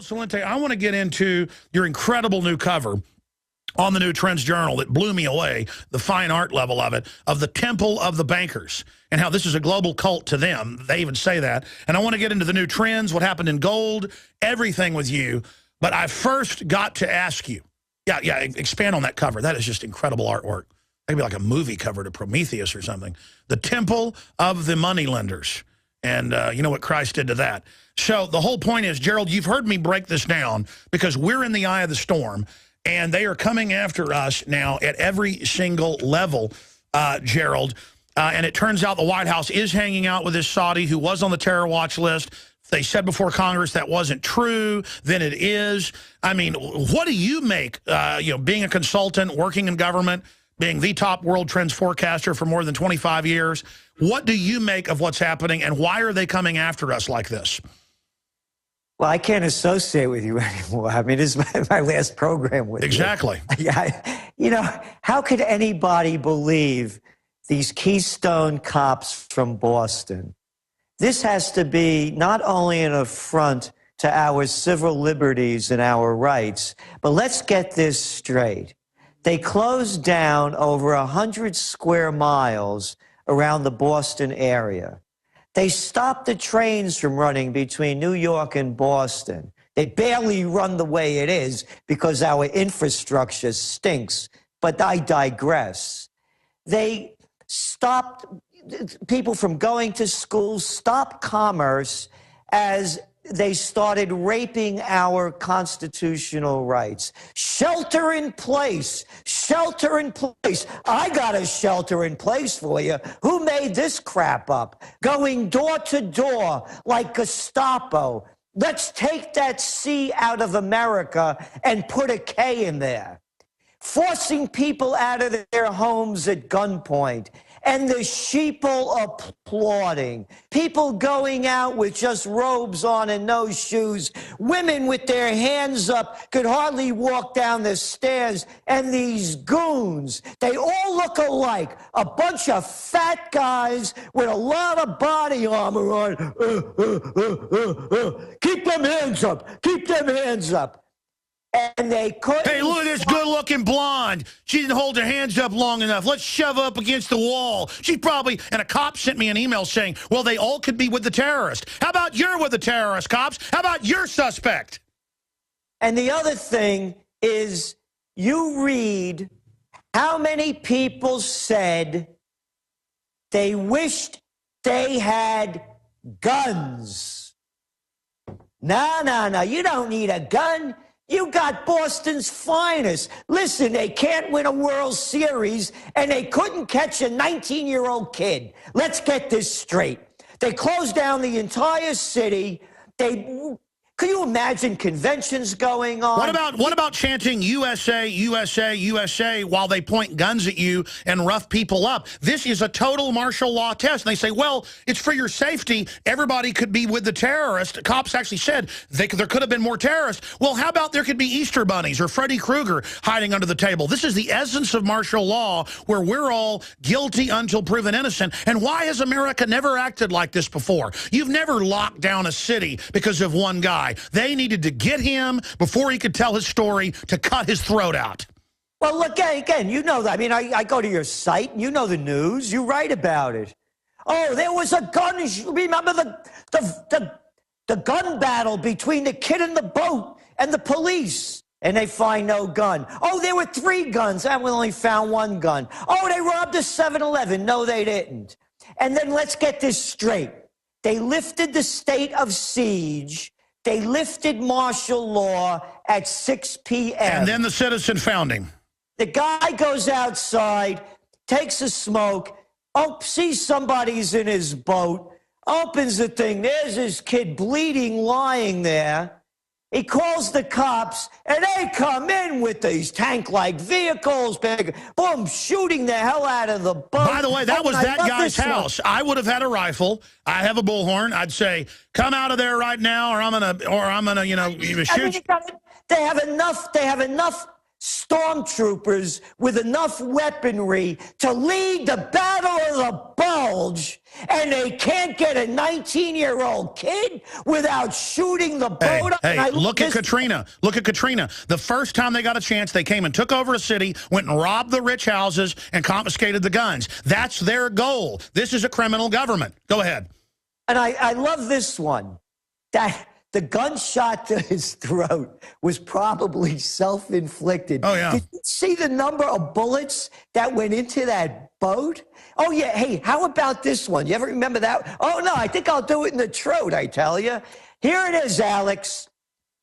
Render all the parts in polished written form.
Gerald Celente, I want to get into your incredible new cover on the new TrendsJournal that blew me away, the fine art level of it, of the Temple of the Bankers, and how this is a global cult to them. They even say that. And I want to get into the new trends, what happened in gold, everything with you. But I first got to ask you, expand on that cover. That is just incredible artwork. Maybe like a movie cover to Prometheus or something. The Temple of the Moneylenders. And you know what Christ did to that. So the whole point is, Gerald, you've heard me break this down because we're in the eye of the storm, and they are coming after us now at every single level, Gerald. And it turns out the White House is hanging out with this Saudi who was on the terror watch list. They said before Congress that wasn't true. Then it is. I mean, what do you make, being a consultant, working in government, being the top world trends forecaster for more than 25 years, what do you make of what's happening, and why are they coming after us like this? Well, I can't associate with you anymore. I mean, this is my last program with you. Exactly. Yeah, how could anybody believe these Keystone cops from Boston? This has to be not only an affront to our civil liberties and our rights, but let's get this straight. They closed down over 100 square miles around the Boston area. They stopped the trains from running between New York and Boston. They barely run the way it is because our infrastructure stinks, but I digress. They stopped people from going to school, stopped commerce as they started raping our constitutional rights. Shelter in place, shelter in place. I got a shelter in place for you. Who made this crap up? Going door to door like Gestapo. Let's take that C out of America and put a K in there. Forcing people out of their homes at gunpoint. And the sheeple applauding. People going out with just robes on and no shoes. Women with their hands up could hardly walk down the stairs. And these goons, they all look alike. A bunch of fat guys with a lot of body armor on. Keep them hands up. Keep them hands up. And they couldn't. Hey, look at this good-looking blonde. She didn't hold her hands up long enough. Let's shove her up against the wall. She probably, and a cop sent me an email saying, well, they all could be with the terrorist. How about you're with the terrorist, cops? How about your suspect? And the other thing is, you read how many people said they wished they had guns. No, you don't need a gun. You got Boston's finest. Listen, they can't win a World Series, and they couldn't catch a 19-year-old kid. Let's get this straight. They closed down the entire city. Could you imagine conventions going on? What about chanting USA, USA, USA while they point guns at you and rough people up? This is a total martial law test. And they say, well, it's for your safety. Everybody could be with the terrorist. Cops actually said there could have been more terrorists. Well, how about there could be Easter bunnies or Freddy Krueger hiding under the table? This is the essence of martial law, where we're all guilty until proven innocent. And why has America never acted like this before? You've never locked down a city because of one guy. They needed to get him before he could tell his story to cut his throat out. Well, look, again, you know that. I mean, I go to your site, and you know the news. You write about it. Oh, there was a gun. Remember the gun battle between the kid in the boat and the police, and they find no gun. Oh, there were 3 guns, and we only found 1 gun. Oh, they robbed a 7-Eleven. No, they didn't. And then let's get this straight. They lifted the state of siege. They lifted martial law at 6 p.m. And then the citizen found him. The guy goes outside, takes a smoke, sees somebody's in his boat, opens the thing. There's his kid bleeding, lying there. He calls the cops, and they come in with these tank-like vehicles, boom, shooting the hell out of the boat. By the way, that was that guy's house. I would have had a rifle. I have a bullhorn. I'd say, "Come out of there right now, or I'm gonna, shoot." I mean, they have enough stormtroopers with enough weaponry to lead the battle of the bulge, and they can't get a 19-year-old kid without shooting the boat up. Hey, look at Katrina. Look at Katrina. The first time they got a chance, they came and took over a city, went and robbed the rich houses, and confiscated the guns. That's their goal. This is a criminal government. Go ahead. And I love this one. That the gunshot to his throat was probably self-inflicted. Oh, yeah. Did you see the number of bullets that went into that boat? Oh, yeah. Hey, how about this one? You ever remember that? Oh, no, I think I'll do it in the throat, I tell you. Here it is, Alex.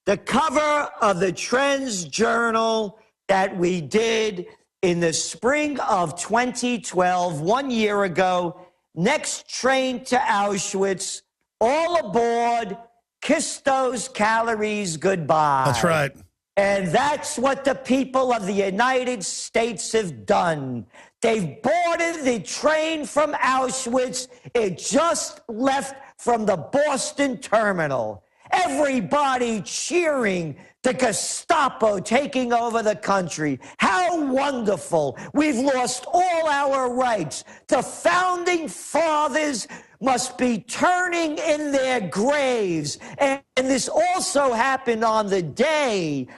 The cover of the TrendsJournal that we did in the spring of 2012, 1 year ago. Next train to Auschwitz. All aboard. Kiss those calories goodbye. That's right. And that's what the people of the United States have done. They've boarded the train from Auschwitz. It just left from the Boston terminal. Everybody cheering, the Gestapo taking over the country. How wonderful. We've lost all our rights. The founding fathers must be turning in their graves. And this also happened on the day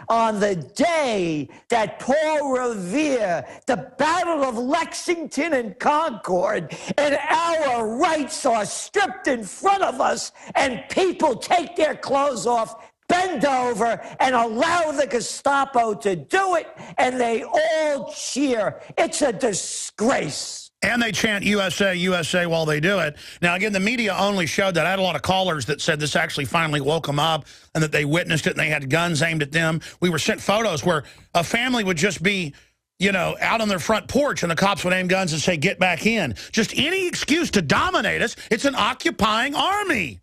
that Paul Revere, the Battle of Lexington and Concord, and our rights are stripped in front of us, and people take their clothes off, bend over, and allow the Gestapo to do it, and they all cheer. It's a disgrace. And they chant USA, USA while they do it. Now, again, the media only showed that. I had a lot of callers that said this actually finally woke them up and that they witnessed it and they had guns aimed at them. We were sent photos where a family would just be, you know, out on their front porch and the cops would aim guns and say, get back in. Just any excuse to dominate us. It's an occupying army.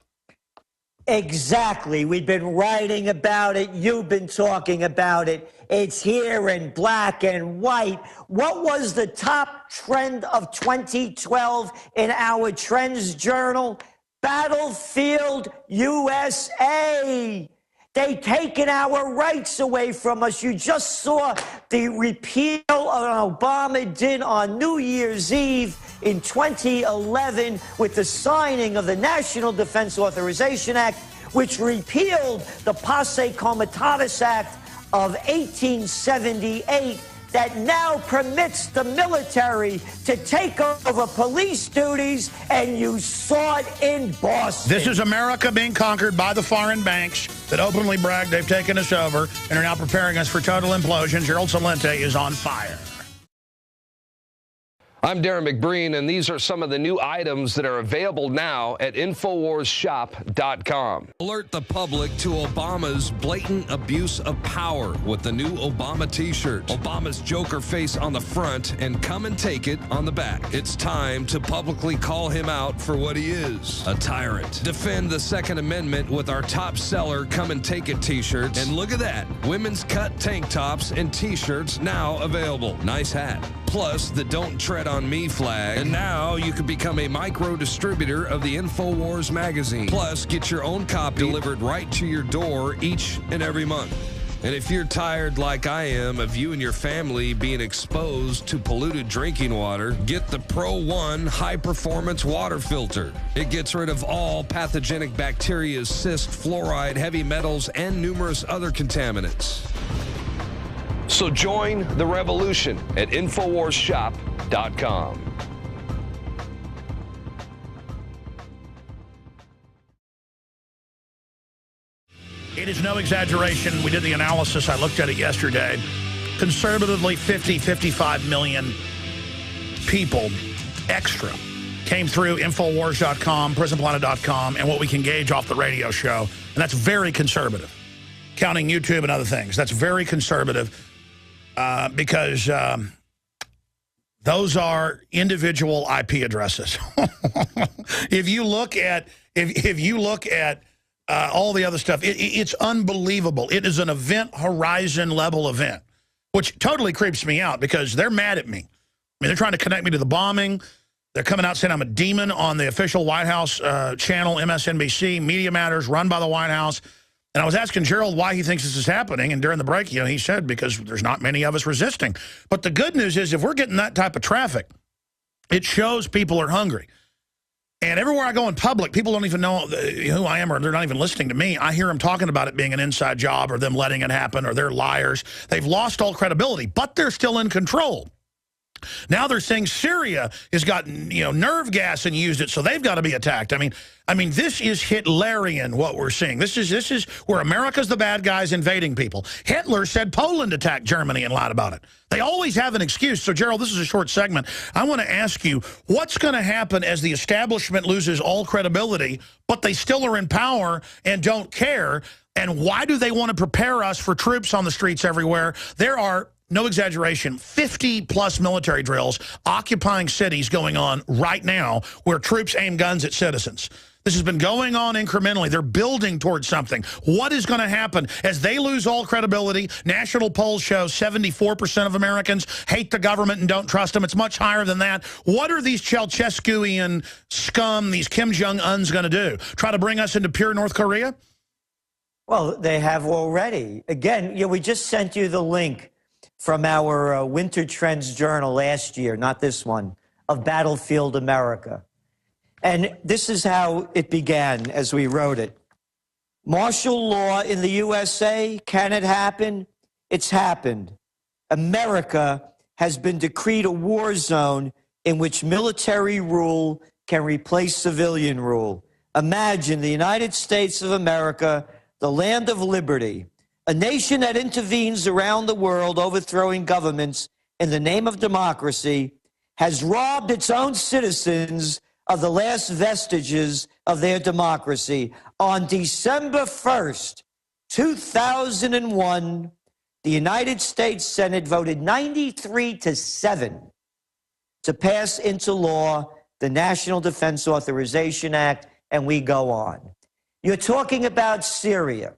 Exactly. We've been writing about it. You've been talking about it. It's here in black and white. What was the top trend of 2012 in our TrendsJournal? Battlefield USA. They've taken our rights away from us. You just saw the repeal Obama did on New Year's Eve in 2011 with the signing of the National Defense Authorization Act, which repealed the Posse Comitatus Act of 1878 that now permits the military to take over police duties, and you saw it in Boston. This is America being conquered by the foreign banks that openly brag they've taken us over and are now preparing us for total implosion. Gerald Celente is on fire. I'm Darren McBreen, and these are some of the new items that are available now at InfoWarsShop.com. Alert the public to Obama's blatant abuse of power with the new Obama t-shirt. Obama's Joker face on the front and come and take it on the back. It's time to publicly call him out for what he is, a tyrant. Defend the Second Amendment with our top seller Come and Take It t-shirts. And look at that, women's cut tank tops and t-shirts now available. Nice hat. Plus the Don't Tread on Me flag. And now you can become a micro distributor of the InfoWars magazine. Plus, get your own copy delivered right to your door each and every month. And if you're tired like I am of you and your family being exposed to polluted drinking water, get the Pro One high performance water filter. It gets rid of all pathogenic bacteria, cyst, fluoride, heavy metals, and numerous other contaminants. So join the revolution at InfoWarsShop.com. It is no exaggeration. We did the analysis. I looked at it yesterday. Conservatively, 55 million people extra came through InfoWars.com, PrisonPlanet.com, and what we can gauge off the radio show. And that's very conservative, counting YouTube and other things. That's very conservative. Because those are individual IP addresses. If you look at all the other stuff, it's unbelievable. It is an event horizon level event, which totally creeps me out because they're mad at me. I mean, they're trying to connect me to the bombing. They're coming out saying I'm a demon on the official White House channel, MSNBC, Media Matters, run by the White House. And I was asking Gerald why he thinks this is happening, and during the break, you know, he said because there's not many of us resisting. But the good news is if we're getting that type of traffic, it shows people are hungry. And everywhere I go in public, people don't even know who I am, or they're not even listening to me. I hear them talking about it being an inside job, or them letting it happen, or they're liars. They've lost all credibility, but they're still in control. Now they're saying Syria has got, nerve gas and used it, so they've got to be attacked. I mean, this is Hitlerian, what we're seeing. This is where America's the bad guys invading people. Hitler said Poland attacked Germany and lied about it. They always have an excuse. So, Gerald, this is a short segment. I want to ask you, what's going to happen as the establishment loses all credibility, but they still are in power and don't care? And why do they want to prepare us for troops on the streets everywhere? There are, no exaggeration, 50-plus military drills occupying cities going on right now where troops aim guns at citizens. This has been going on incrementally. They're building towards something. What is going to happen as they lose all credibility? National polls show 74% of Americans hate the government and don't trust them. It's much higher than that. What are these Ceausescuian scum, these Kim Jong-uns, going to do? Try to bring us into pure North Korea? Well, they have already. Again, we just sent you the link from our Winter Trends Journal last year, not this one, of Battlefield America. And this is how it began as we wrote it. Martial law in the USA, can it happen? It's happened. America has been decreed a war zone in which military rule can replace civilian rule. Imagine the United States of America, the land of liberty, a nation that intervenes around the world, overthrowing governments in the name of democracy, has robbed its own citizens of the last vestiges of their democracy. On December 1st, 2001, the United States Senate voted 93-7 to pass into law the National Defense Authorization Act, and we go on. You're talking about Syria.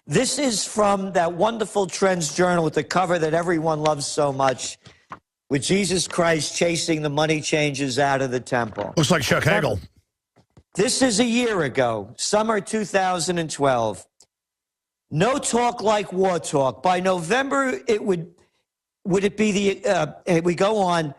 This is from that wonderful Trends Journal with the cover that everyone loves so much, with Jesus Christ chasing the money changers out of the temple. Looks like Chuck Hagel. This is a year ago, summer 2012. No talk like war talk. By November, would it be the, we go on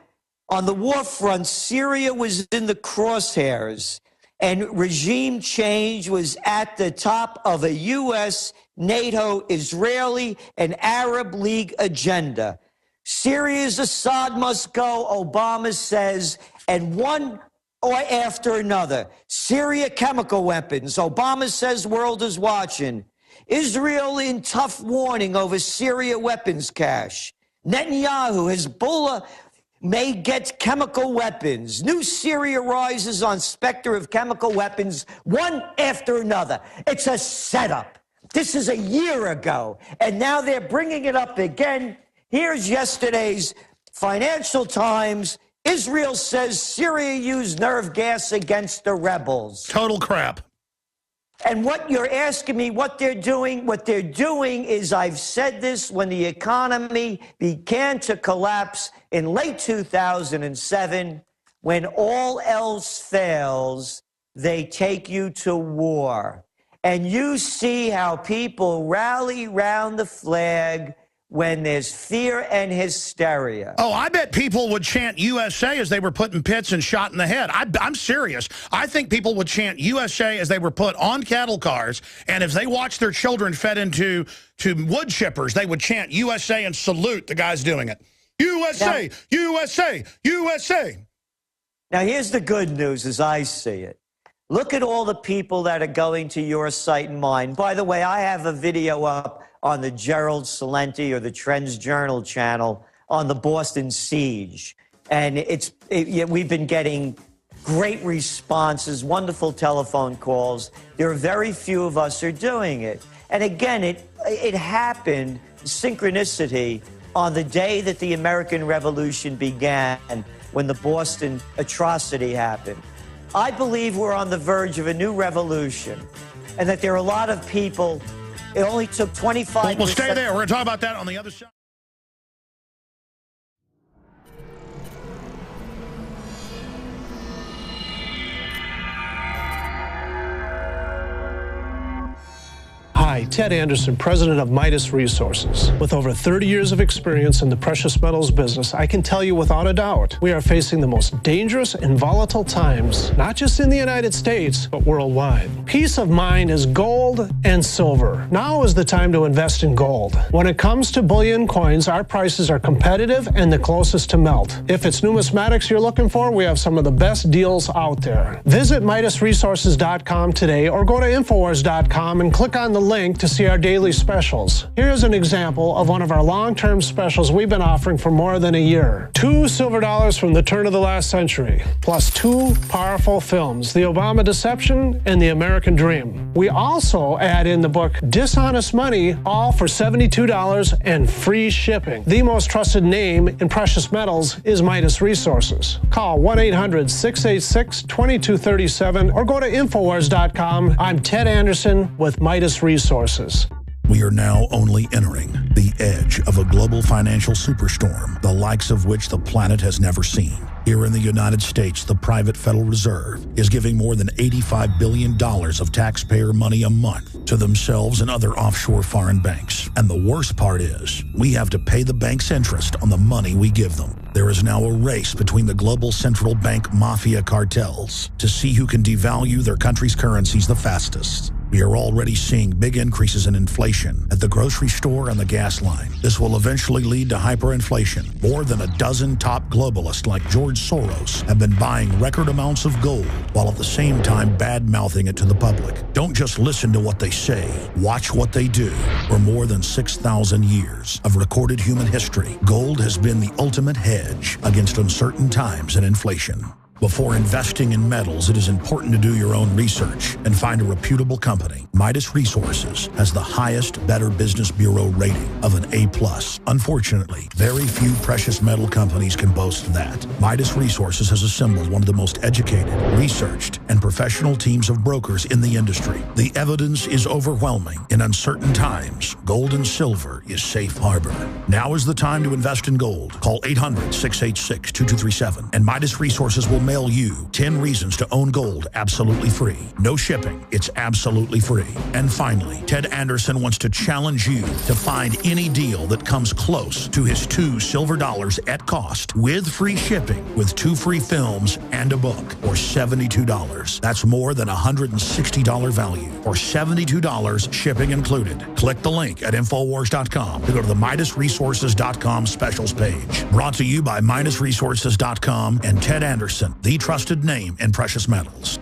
the war front, Syria was in the crosshairs, and regime change was at the top of a U.S., NATO, Israeli, and Arab League agenda. Syria's Assad must go, Obama says, and one or after another. Syria, chemical weapons. Obama says world is watching. Israel in tough warning over Syria weapons cache. Netanyahu, Hezbollah may get chemical weapons. New Syria rises on specter of chemical weapons, one after another. It's a setup. This is a year ago, and now they're bringing it up again. Here's yesterday's Financial Times. Israel says Syria used nerve gas against the rebels. Total crap. And what you're asking me, what they're doing is, I've said this, when the economy began to collapse in late 2007, when all else fails, they take you to war. And you see how people rally round the flag when there's fear and hysteria. Oh, I bet people would chant USA as they were put in pits and shot in the head. I'm serious. I think people would chant USA as they were put on cattle cars, and if they watched their children fed into wood chippers, they would chant USA and salute the guys doing it. USA, now, USA, USA. Now, here's the good news as I see it. Look at all the people that are going to your site and mine. By the way, I have a video up on the Gerald Celente or the Trends Journal channel on the Boston siege. And we've been getting great responses, wonderful telephone calls. There are very few of us who are doing it. And again, it happened, synchronicity, on the day that the American Revolution began, when the Boston atrocity happened. I believe we're on the verge of a new revolution, and that there are a lot of people. It only took 25%. Well, stay there. We're going to talk about that on the other side. Hi, Hi, Ted Anderson, president of Midas Resources. With over 30 years of experience in the precious metals business, I can tell you without a doubt, we are facing the most dangerous and volatile times, not just in the United States, but worldwide. Peace of mind is gold and silver. Now is the time to invest in gold. When it comes to bullion coins, our prices are competitive and the closest to melt. If it's numismatics you're looking for, we have some of the best deals out there. Visit MidasResources.com today or go to InfoWars.com and click on the link to see our daily specials. Here's an example of one of our long-term specials we've been offering for more than a year. 2 silver dollars from the turn of the last century, plus 2 powerful films, The Obama Deception and The American Dream. We also add in the book Dishonest Money, all for $72 and free shipping. The most trusted name in precious metals is Midas Resources. Call 1-800-686-2237 or go to InfoWars.com. I'm Ted Anderson with Midas Resources. We are now only entering the edge of a global financial superstorm, the likes of which the planet has never seen. Here in the United States, the private Federal Reserve is giving more than $85 billion of taxpayer money a month to themselves and other offshore foreign banks. And the worst part is, we have to pay the bank's interest on the money we give them. There is now a race between the global central bank mafia cartels to see who can devalue their country's currencies the fastest. We are already seeing big increases in inflation at the grocery store and the gas line. This will eventually lead to hyperinflation. More than a dozen top globalists like George Soros have been buying record amounts of gold while at the same time bad-mouthing it to the public. Don't just listen to what they say. Watch what they do. For more than 6,000 years of recorded human history, gold has been the ultimate hedge against uncertain times and inflation. Before investing in metals, it is important to do your own research and find a reputable company. Midas Resources has the highest Better Business Bureau rating of an A+. Unfortunately, very few precious metal companies can boast that. Midas Resources has assembled one of the most educated, researched, and professional teams of brokers in the industry. The evidence is overwhelming. In uncertain times, gold and silver is safe harbor. Now is the time to invest in gold. Call 800-686-2237 and Midas Resources will mail you 10 reasons to own gold absolutely free. No shipping. It's absolutely free. And finally, Ted Anderson wants to challenge you to find any deal that comes close to his 2 silver dollars at cost with free shipping with 2 free films and a book for $72. That's more than $160 value for $72 shipping included. Click the link at InfoWars.com to go to the MidasResources.com specials page. Brought to you by MidasResources.com and Ted Anderson, the trusted name in precious metals.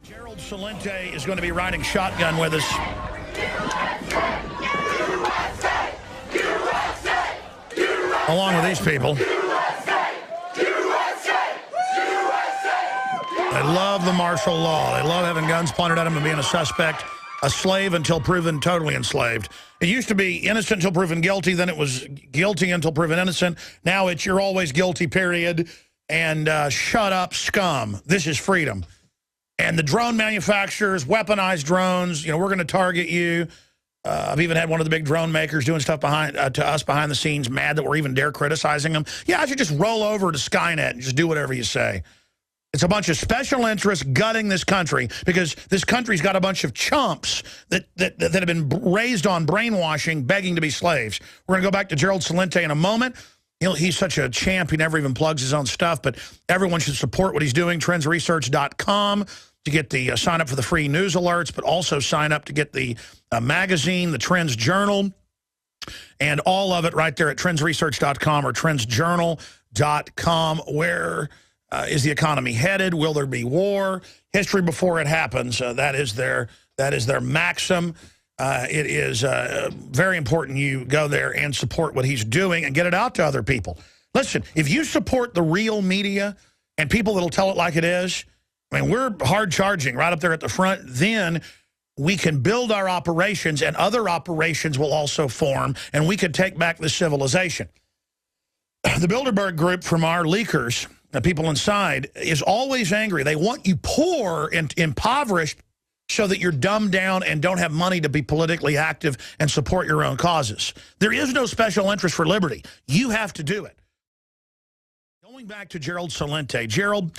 Gerald Celente is going to be riding shotgun with us. Along with these people. They love the martial law. They love having guns pointed at them and being a suspect, a slave until proven totally enslaved. It used to be innocent until proven guilty. Then it was guilty until proven innocent. Now it's you're always guilty, period. And shut up, scum. This is freedom. And the drone manufacturers, weaponized drones, you know, we're going to target you. I've even had one of the big drone makers doing stuff behind to us behind the scenes, mad that we're even dare criticizing them. Yeah, I should just roll over to Skynet and just do whatever you say. It's a bunch of special interests gutting this country because this country's got a bunch of chumps that have been raised on brainwashing, begging to be slaves. We're going to go back to Gerald Celente in a moment. He's such a champ. He never even plugs his own stuff, but everyone should support what he's doing. TrendsResearch.com to get the sign up for the free news alerts, but also sign up to get the magazine, the Trends Journal, and all of it right there at TrendsResearch.com or TrendsJournal.com. Where is the economy headed? Will there be war? History before it happens. That is their maxim. It is very important you go there and support what he's doing and get it out to other people. Listen, if you support the real media and people that'll tell it like it is, I mean, we're hard charging right up there at the front, then we can build our operations and other operations will also form and we can take back this civilization. The Bilderberg group from our leakers, the people inside, is always angry. They want you poor and impoverished so that you're dumbed down and don't have money to be politically active and support your own causes. There is no special interest for liberty. You have to do it. Going back to Gerald Celente. Gerald,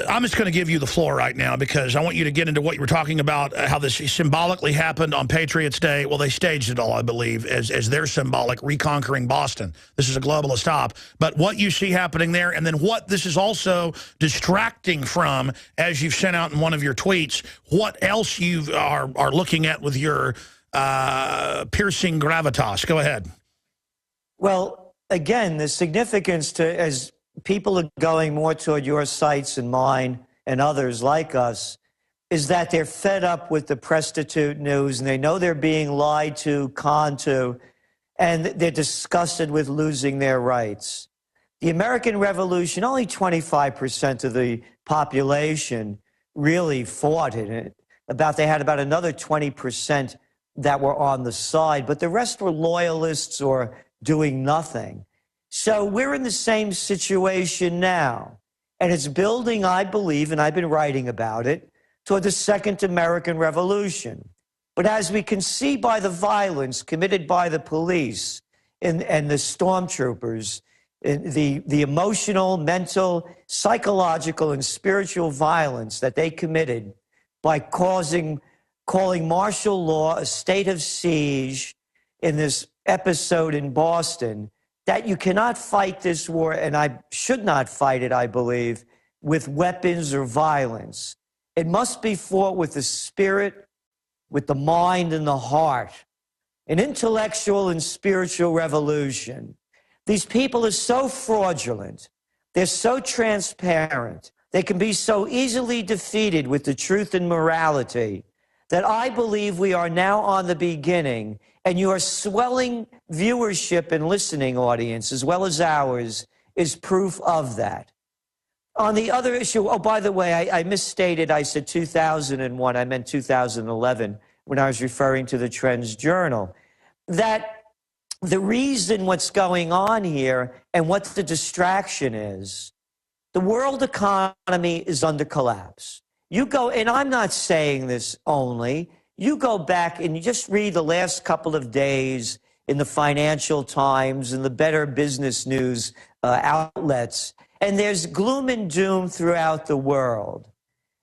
I'm just going to give you the floor right now because I want you to get into what you were talking about, how this symbolically happened on Patriots Day. Well, they staged it all, I believe, as their symbolic reconquering Boston. This is a globalist op. But what you see happening there, and then what this is also distracting from, as you've sent out in one of your tweets, what else you are looking at with your piercing gravitas. Go ahead. Well, again, the significance to, as people are going more toward your sites and mine and others like us, is that they're fed up with the prostitute news and they know they're being lied to, conned to, and they're disgusted with losing their rights. The American Revolution, only 25% of the population really fought in it. They had about another 20% that were on the side, but the rest were loyalists or doing nothing. So we're in the same situation now, and it's building, I believe, and I've been writing about it, toward the Second American Revolution. But as we can see by the violence committed by the police and the stormtroopers, the emotional, mental, psychological, and spiritual violence that they committed by calling martial law a state of siege in this episode in Boston, that you cannot fight this war, and I should not fight it, I believe, with weapons or violence. It must be fought with the spirit, with the mind and the heart. An intellectual and spiritual revolution. These people are so fraudulent. They're so transparent. They can be so easily defeated with the truth and morality that I believe we are now on the beginning, and your swelling viewership and listening audience, as well as ours, is proof of that. On the other issue, oh, by the way, I misstated. I said 2001. I meant 2011 when I was referring to the TrendsJournal. That the reason what's going on here and what the distraction is, the world economy is under collapse. You go, and I'm not saying this only, you go back and you just read the last couple of days in the Financial Times and the Better Business News outlets, and there's gloom and doom throughout the world.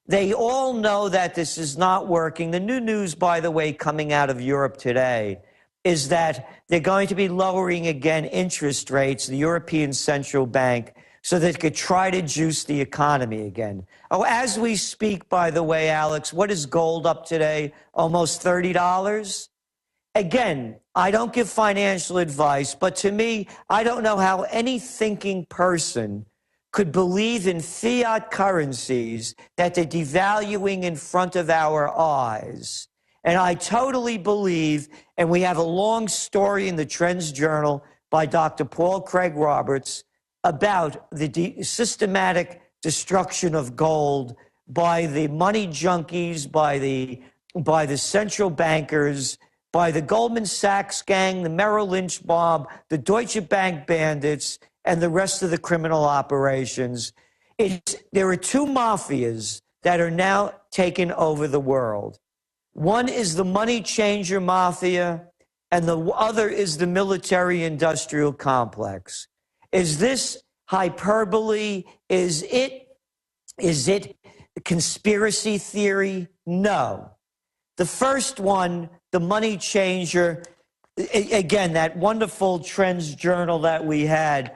They all know that this is not working. The new news, by the way, coming out of Europe today is that they're going to be lowering again interest rates, the European Central Bank, so they could try to juice the economy again. Oh, as we speak, by the way, Alex, what is gold up today? Almost $30? Again, I don't give financial advice, but to me, I don't know how any thinking person could believe in fiat currencies that they're devaluing in front of our eyes. And I totally believe, and we have a long story in the TrendsJournal by Dr. Paul Craig Roberts about the systematic destruction of gold by the money junkies, by the central bankers, by the Goldman Sachs gang, the Merrill Lynch mob, the Deutsche Bank bandits, and the rest of the criminal operations. There are two mafias that are now taking over the world. One is the money changer mafia, and the other is the military-industrial complex. Is this hyperbole? Is it conspiracy theory? No. The first one, the money changer, again, that wonderful TrendsJournal that we had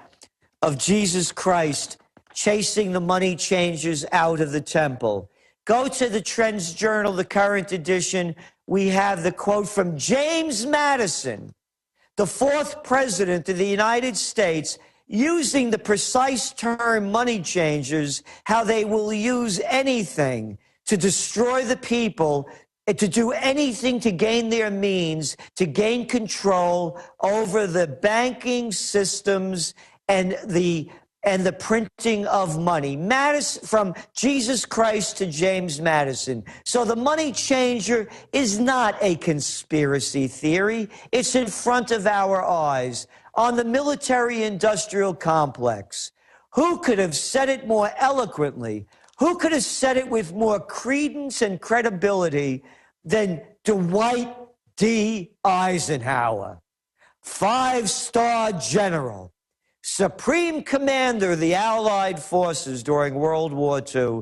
of Jesus Christ chasing the money changers out of the temple. Go to the TrendsJournal, the current edition. We have the quote from James Madison, the fourth president of the United States, using the precise term money changers, how they will use anything to destroy the people, to do anything to gain their means, to gain control over the banking systems and the printing of money. Madison, from Jesus Christ to James Madison. So the money changer is not a conspiracy theory. It's in front of our eyes. On the military-industrial complex, who could have said it more eloquently? Who could have said it with more credence and credibility than Dwight D. Eisenhower, 5-star general, supreme commander of the Allied forces during World War II,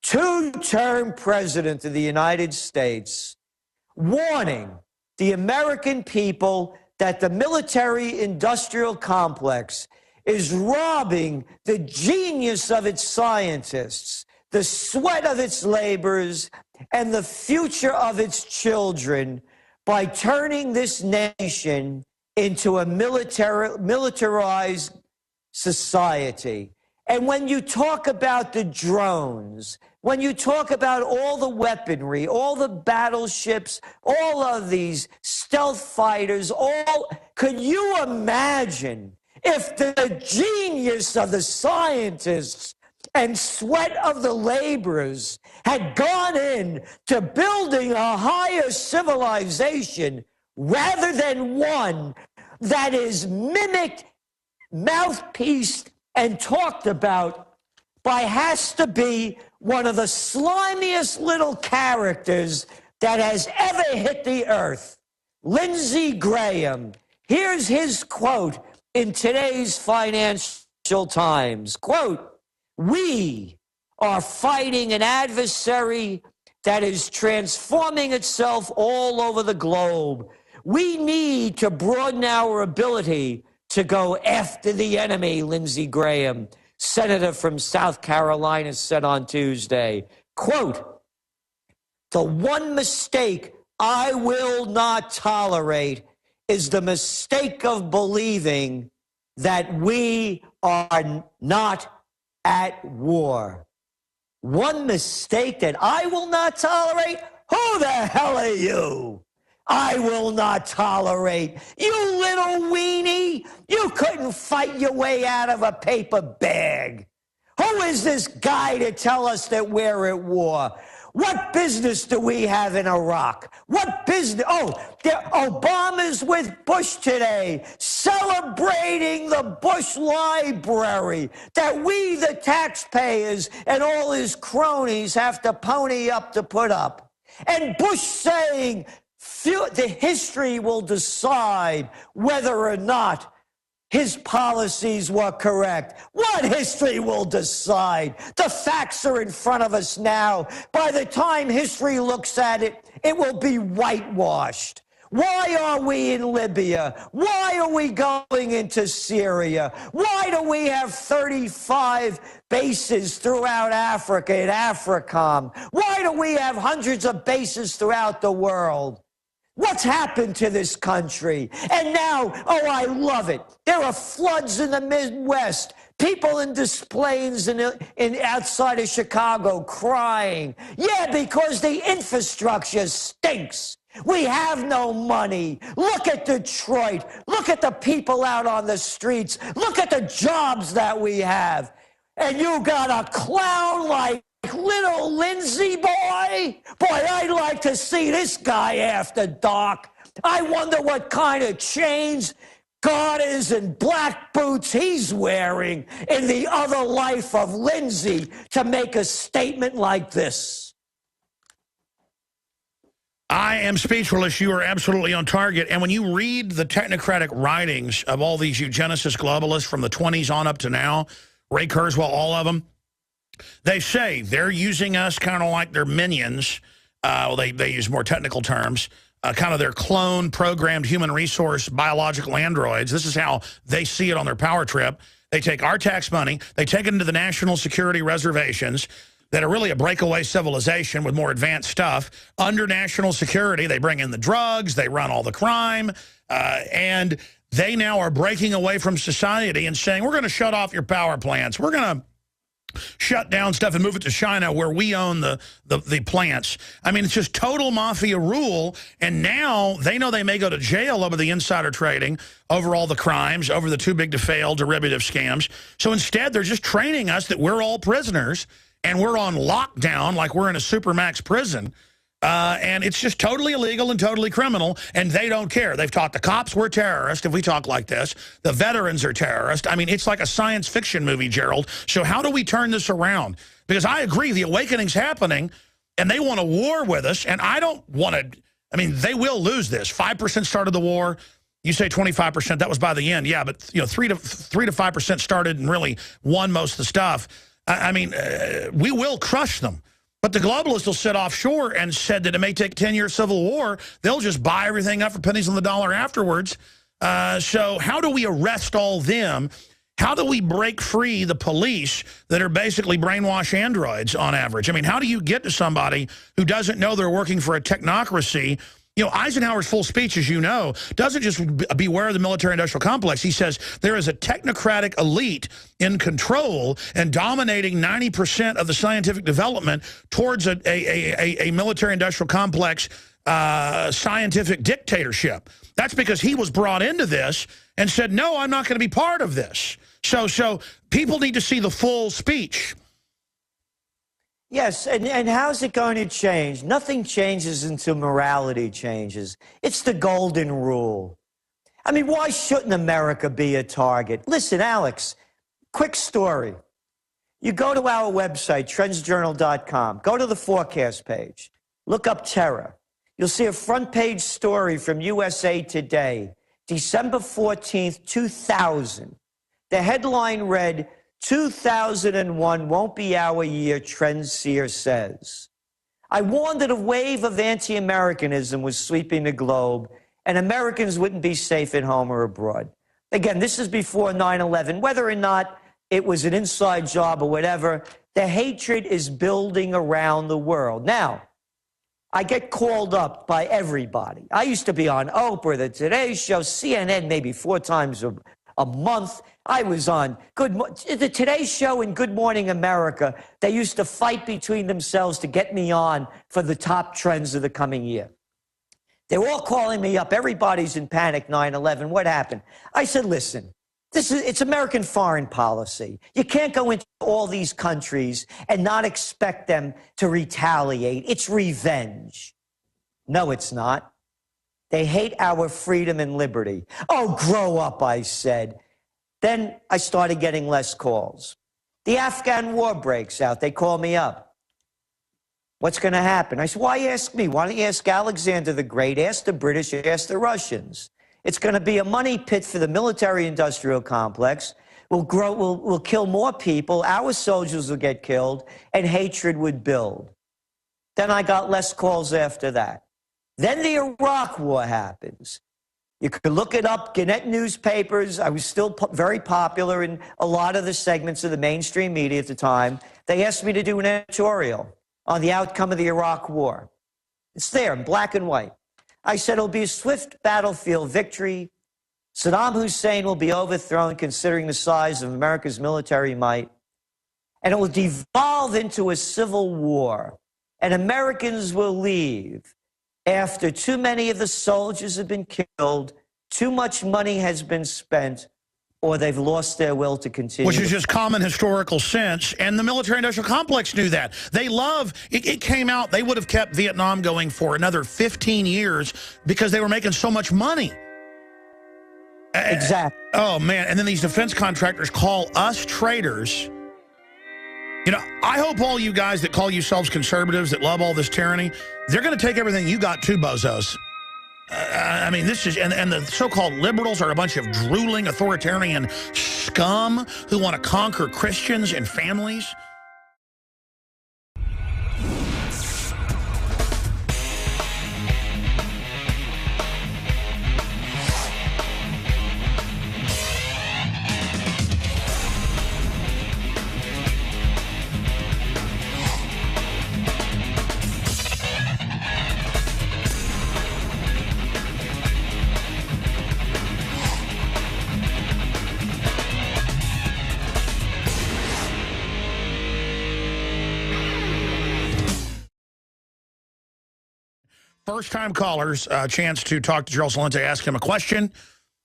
2-term president of the United States, warning the American people that the military-industrial complex is robbing the genius of its scientists, the sweat of its laborers, and the future of its children by turning this nation into a militarized society. And when you talk about the drones, when you talk about all the weaponry, all the battleships, all of these stealth fighters, could you imagine if the genius of the scientists and sweat of the laborers had gone in to building a higher civilization rather than one that is mimicked, mouthpieced, and talked about by has to be one of the slimiest little characters that has ever hit the earth, Lindsey Graham. Here's his quote in today's Financial Times. Quote, "We are fighting an adversary that is transforming itself all over the globe. We need to broaden our ability to go after the enemy," Lindsey Graham, senator from South Carolina, said on Tuesday. Quote, "The one mistake I will not tolerate is the mistake of believing that we are not at war." One mistake that I will not tolerate? Who the hell are you? I will not tolerate. You little weenie. You couldn't fight your way out of a paper bag. Who is this guy to tell us that we're at war? What business do we have in Iraq? What business? Oh, Obama's with Bush today, celebrating the Bush Library that we, the taxpayers, and all his cronies have to pony up to put up. And Bush saying, the history will decide whether or not his policies were correct. What history will decide? The facts are in front of us now. By the time history looks at it, it will be whitewashed. Why are we in Libya? Why are we going into Syria? Why do we have 35 bases throughout Africa in AFRICOM? Why do we have hundreds of bases throughout the world? What's happened to this country? And now, oh, I love it. There are floods in the Midwest. People in Des Plaines in outside of Chicago crying. Yeah, because the infrastructure stinks. We have no money. Look at Detroit. Look at the people out on the streets. Look at the jobs that we have. And you got a clown like little Lindsey boy? Boy, I'd like to see this guy after dark. I wonder what kind of chains, garters, and black boots he's wearing in the other life of Lindsey to make a statement like this. I am speechless. You are absolutely on target. And when you read the technocratic writings of all these eugenicist globalists from the 20s on up to now, Ray Kurzweil, all of them, they say they're using us kind of like their minions. They use more technical terms, kind of their clone programmed human resource biological androids. This is how they see it on their power trip. They take our tax money. They take it into the national security reservations that are really a breakaway civilization with more advanced stuff. Under national security, they bring in the drugs. They run all the crime. And they now are breaking away from society and saying, we're going to shut off your power plants. We're going to shut down stuff and move it to China where we own the plants. I mean, it's just total mafia rule. And now they know they may go to jail over the insider trading, over all the crimes, over the too big to fail derivative scams. So instead, they're just training us that we're all prisoners and we're on lockdown like we're in a supermax prison. And it's just totally illegal and totally criminal, and they don't care. They've taught the cops we're terrorists if we talk like this. The veterans are terrorists. I mean, it's like a science fiction movie, Gerald. So how do we turn this around? Because I agree, the awakening's happening, and they want a war with us, and I don't want to. I mean, they will lose this. 5% started the war. You say 25%, that was by the end. Yeah, but 3 to 5% started and really won most of the stuff. I mean, we will crush them. But the globalists will sit offshore and said that it may take 10-year civil war. They'll just buy everything up for pennies on the dollar afterwards. So how do we arrest all them? How do we break free the police that are basically brainwashed androids on average? I mean, how do you get to somebody who doesn't know they're working for a technocracy? Eisenhower's full speech, as you know, doesn't just beware of the military-industrial complex. He says there is a technocratic elite in control and dominating 90% of the scientific development towards a military-industrial complex scientific dictatorship. That's because he was brought into this and said, no, I'm not going to be part of this. So people need to see the full speech. Yes, and how's it going to change? Nothing changes until morality changes. It's the golden rule. I mean, why shouldn't America be a target? Listen, Alex, quick story. You go to our website, TrendsJournal.com, go to the forecast page, look up terror. You'll see a front page story from USA Today, December 14th, 2000. The headline read, 2001 won't be our year, TrendsSeer says. I warned that a wave of anti-Americanism was sweeping the globe, and Americans wouldn't be safe at home or abroad. Again, this is before 9/11. Whether or not it was an inside job or whatever, the hatred is building around the world. Now, I get called up by everybody. I used to be on Oprah, the Today Show, CNN maybe 4 times a month. I was on the Today Show and Good Morning America. They used to fight between themselves to get me on for the top trends of the coming year. They were all calling me up. Everybody's in panic, 9/11. What happened? I said, listen, it's American foreign policy. You can't go into all these countries and not expect them to retaliate. It's revenge. No, it's not. They hate our freedom and liberty. Oh, grow up, I said. Then I started getting less calls. The Afghan war breaks out. They call me up. What's going to happen? I said, why ask me? Why don't you ask Alexander the Great? Ask the British, ask the Russians. It's going to be a money pit for the military-industrial complex. We'll kill more people. Our soldiers will get killed, and hatred would build. Then I got less calls after that. Then the Iraq War happens. You could look it up, Gannett newspapers. I was still very popular in a lot of the segments of the mainstream media at the time. They asked me to do an editorial on the outcome of the Iraq War. It's there in black and white. I said it'll be a swift battlefield victory. Saddam Hussein will be overthrown considering the size of America's military might. And it will devolve into a civil war. And Americans will leave after too many of the soldiers have been killed, too much money has been spent, or they've lost their will to continue. Which is just common historical sense, and the military-industrial complex knew that. They love, it came out, they would have kept Vietnam going for another 15 years because they were making so much money. Exactly. Oh, man, and then these defense contractors call us traitors. I hope all you guys that call yourselves conservatives that love all this tyranny, they're going to take everything you got too, bozos. I mean, this is, and the so-called liberals are a bunch of drooling authoritarian scum who want to conquer Christians and families. First-time callers, a chance to talk to Gerald Celente, ask him a question.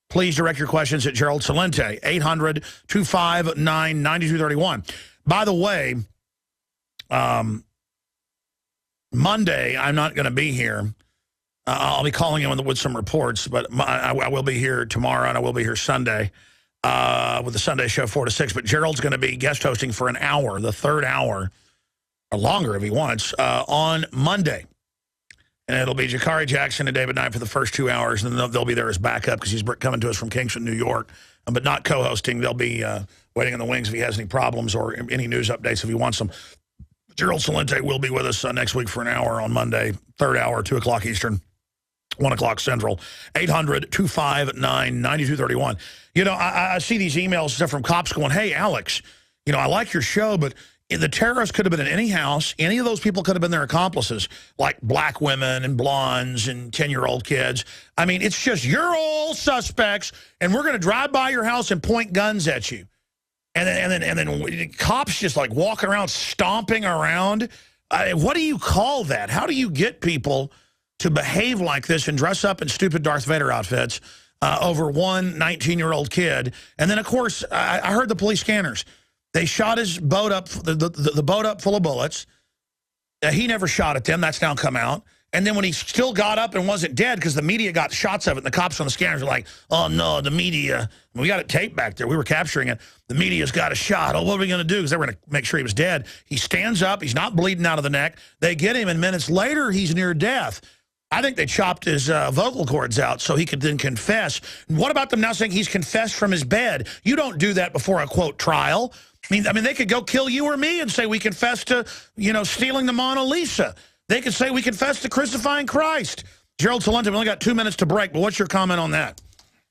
Please direct your questions at Gerald Celente, 800-259-9231. By the way, Monday, I'm not going to be here. I'll be calling in with some reports, but I will be here tomorrow, and I will be here Sunday with the Sunday show 4 to 6. But Gerald's going to be guest hosting for an hour, the third hour, or longer if he wants, on Monday. And it'll be Jakari Jackson and David Knight for the first 2 hours, and then they'll be there as backup because he's coming to us from Kingston, New York, but not co-hosting. They'll be waiting in the wings if he has any problems or any news updates if he wants them. Gerald Celente will be with us next week for an hour on Monday, third hour, 2 o'clock Eastern. 1 o'clock Central, 800-259-9231. You know, I see these emails stuff from cops going, hey, Alex, you know, I like your show, but the terrorists could have been in any house. Any of those people could have been their accomplices, like black women and blondes and 10-year-old kids. I mean, it's just you're all suspects, and we're going to drive by your house and point guns at you. And then cops just like walking around, stomping around. What do you call that? How do you get people to behave like this and dress up in stupid Darth Vader outfits over one 19-year-old kid? And then, of course, I heard the police scanners. They shot his boat up, the boat up full of bullets. He never shot at them. That's now come out. And then when he still got up and wasn't dead because the media got shots of it, and the cops on the scanners were like, oh, no, the media. We got it taped back there. We were capturing it. The media's got a shot. Oh, what are we going to do? Because they were going to make sure he was dead. He stands up. He's not bleeding out of the neck. They get him, and minutes later, he's near death. I think they chopped his vocal cords out so he could then confess. And what about them now saying he's confessed from his bed? You don't do that before a, quote, trial. I mean, they could go kill you or me and say we confessed to, you know, stealing the Mona Lisa. They could say we confessed to crucifying Christ. Gerald Celente, we only got 2 minutes to break, but what's your comment on that?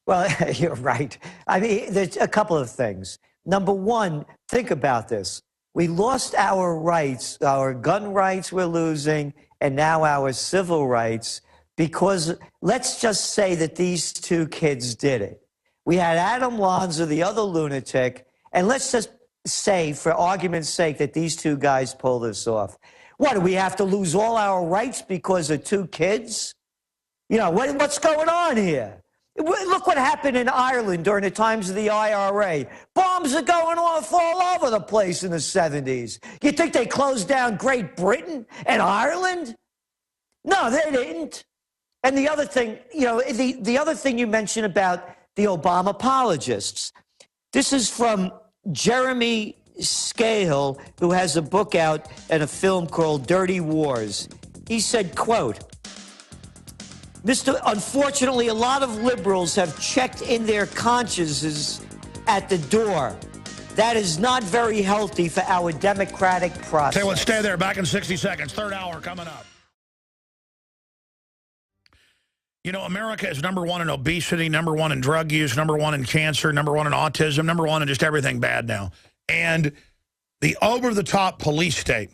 Well, you're right. I mean, there's a couple of things. Number one, think about this. We lost our rights, our gun rights we're losing, and now our civil rights, because let's just say that these two kids did it. We had Adam Lanza, the other lunatic, and let's just say, for argument's sake, that these two guys pull this off. What, do we have to lose all our rights because of two kids? You know, what's going on here? Look what happened in Ireland during the times of the IRA. Bombs are going off all over the place in the 70s. You think they closed down Great Britain and Ireland? No, they didn't. And the other thing, you know, the other thing you mentioned about the Obama apologists. This is from Jeremy Scahill, who has a book out and a film called Dirty Wars. He said, quote, unfortunately, a lot of liberals have checked in their consciences at the door. That is not very healthy for our democratic process. Tell you what, stay there. Back in 60 seconds. Third hour coming up. You know, America is #1 in obesity, #1 in drug use, #1 in cancer, #1 in autism, #1 in just everything bad now. And the over-the-top police state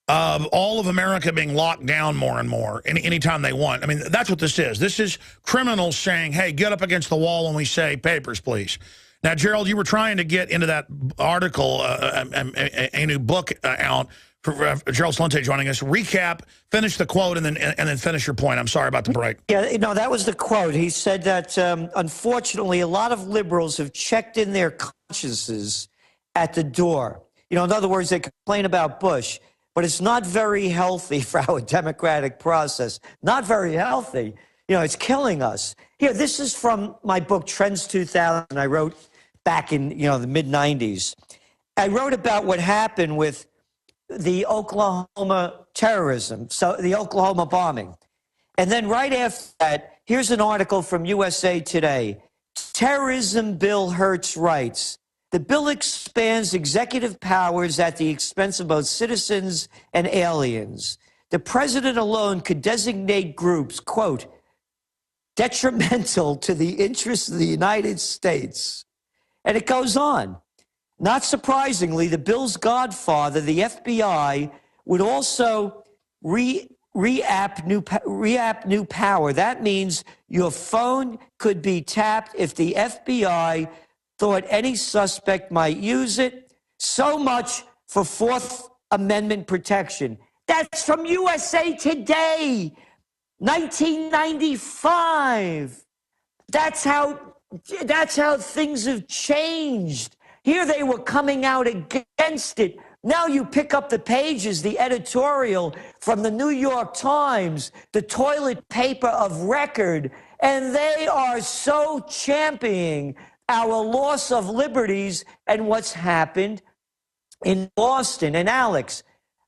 of all of America being locked down more and more anytime they want. I mean, that's what this is. This is criminals saying, hey, get up against the wall when we say papers, please. Now, Gerald, you were trying to get into that article, a new book out. For Gerald Celente joining us. Recap, finish the quote, and then finish your point. I'm sorry about the break. Yeah, no, that was the quote. He said that, unfortunately, a lot of liberals have checked in their consciences at the door. You know, in other words, they complain about Bush, but it's not very healthy for our democratic process. Not very healthy. You know, it's killing us. Here, this is from my book, Trends 2000. I wrote back in, you know, the mid-90s. I wrote about what happened with the Oklahoma terrorism, so the Oklahoma bombing. And then right after that, here's an article from USA Today. Terrorism bill hurts rights. The bill expands executive powers at the expense of both citizens and aliens. The president alone could designate groups, quote, detrimental to the interests of the United States. And it goes on. Not surprisingly, the bill's godfather, the FBI, would also re-app new power. That means your phone could be tapped if the FBI thought any suspect might use it. So much for Fourth Amendment protection. That's from USA Today, 1995. That's how things have changed. Here they were coming out against it Now you pick up the pages, the editorial from the New York Times, the toilet paper of record, and they are so championing our loss of liberties and what's happened in Boston. And Alex,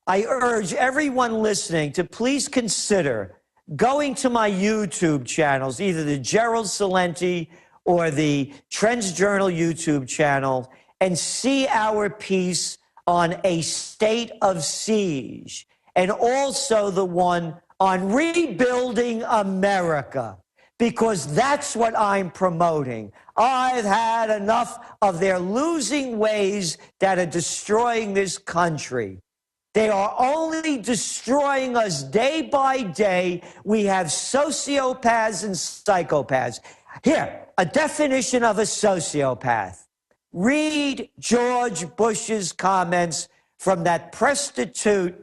I urge everyone listening to please consider going to my YouTube channels, either the Gerald Celente or the TrendsJournal YouTube channel, and see our piece on a state of siege, and also the one on rebuilding America, because that's what I'm promoting. I've had enough of their losing ways that are destroying this country. They are only destroying us day by day. We have sociopaths and psychopaths. Here, a definition of a sociopath. Read George Bush's comments from that prostitute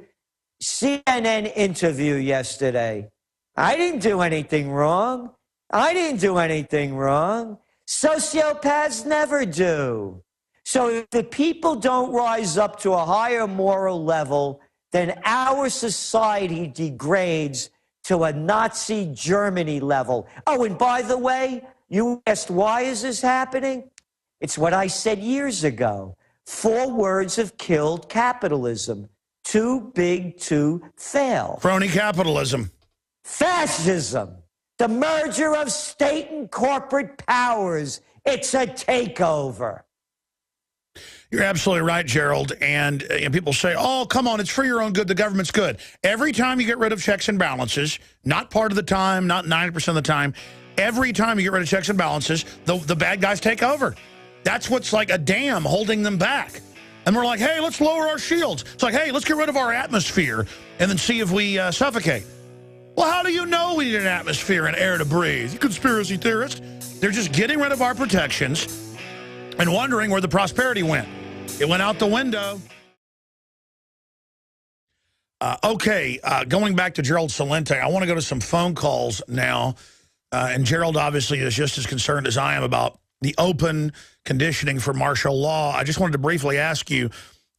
CNN interview yesterday. I didn't do anything wrong. I didn't do anything wrong. Sociopaths never do. So if the people don't rise up to a higher moral level, then our society degrades to a Nazi Germany level. Oh, and by the way, you asked, why is this happening? It's what I said years ago. 4 words have killed capitalism. Too big to fail. Crony capitalism. Fascism. The merger of state and corporate powers. It's a takeover. You're absolutely right, Gerald. And people say, oh, come on, it's for your own good. The government's good. Every time you get rid of checks and balances, not part of the time, not 90% of the time, every time you get rid of checks and balances, the bad guys take over. That's what's like a dam holding them back. And we're like, hey, let's lower our shields. It's like, hey, let's get rid of our atmosphere and then see if we suffocate. Well, how do you know we need an atmosphere and air to breathe? You conspiracy theorist. They're just getting rid of our protections and wondering where the prosperity went. It went out the window. Going back to Gerald Celente, I want to go to some phone calls now. And Gerald obviously is just as concerned as I am about the open conditioning for martial law. I just wanted to briefly ask you,